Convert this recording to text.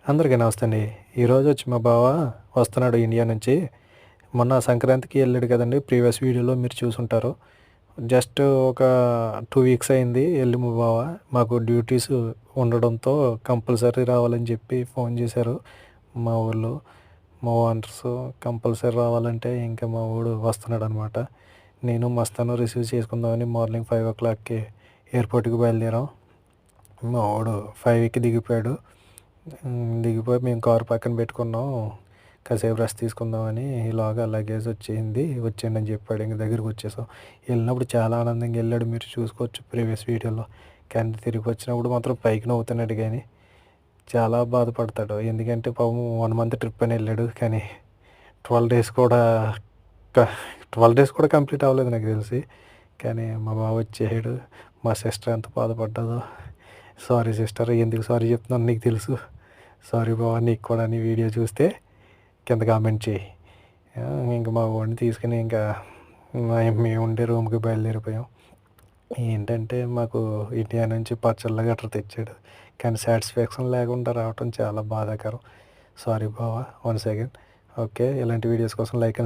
అందరికీ నమస్తే అండి. ఈరోజు వచ్చి మా బావ వస్తున్నాడు ఇండియా నుంచి. మొన్న సంక్రాంతికి వెళ్ళాడు కదండీ! ప్రీవియస్ వీడియోలో మీరు చూసుంటారు. జస్ట్ ఒక 2 వీక్స్ అయింది వెళ్ళి మా బావ. మాకు డ్యూటీస్ ఉండడంతో కంపల్సరీ రావాలని చెప్పి ఫోన్ చేశారు మా వోళ్ళు. మా ఓనర్స్ కంపల్సరీ రావాలంటే ఇంకా మా వోడు వస్తున్నాడనమాట. నేను మస్తాను రిసీవ్ చేసుకుందామని మార్నింగ్ 5:00కి ఎయిర్పోర్ట్‌కి బయలుదేరాం. మా వోడు 5కి దిగిపోయాడు. దిగిపోయి మేము కారు పక్కన పెట్టుకున్నాం. కాసేపు రెస్ట్ తీసుకుందామని ఈలోగా లగేజ్ వచ్చేయండి అని చెప్పాడు. ఇంక దగ్గరికి వచ్చేసాం. వెళ్ళినప్పుడు చాలా ఆనందంగా వెళ్ళాడు. మీరు చూసుకోవచ్చు ప్రీవియస్ వీడియోలో. కానీ తిరిగి వచ్చినప్పుడు మాత్రం పైకి నవ్వుతున్నాడు కానీ చాలా బాధపడతాడు. ఎందుకంటే పాపం 1 మంత్ ట్రిప్ అని వెళ్ళాడు. కానీ 12 డేస్ కూడా క 12 డేస్ కూడా కంప్లీట్ అవ్వలేదు నాకు తెలిసి. కానీ మా బావ వచ్చేసాడు. మా సిస్టర్ ఎంత బాధపడ్డదో. సారీ సిస్టర్, ఎందుకు సారీ చెప్తున్నాను నీకు తెలుసు. సారీ బావ, నీకు కూడా నీ వీడియో చూస్తే కింద కామెంట్ చేయి. ఇంక మా వాడిని తీసుకుని ఇంకా మేము ఉండే రూమ్కి బయలుదేరిపోయాం. ఏంటంటే మాకు ఇండియా నుంచి పచ్చళ్ళు గట్రా తెచ్చాడు. కానీ సాటిస్ఫాక్షన్ లేకుండా రావటం చాలా బాధాకరం. సారీ బావ, వన్స్ అగైన్. ఓకే, ఇలాంటి వీడియోస్ కోసం లైక్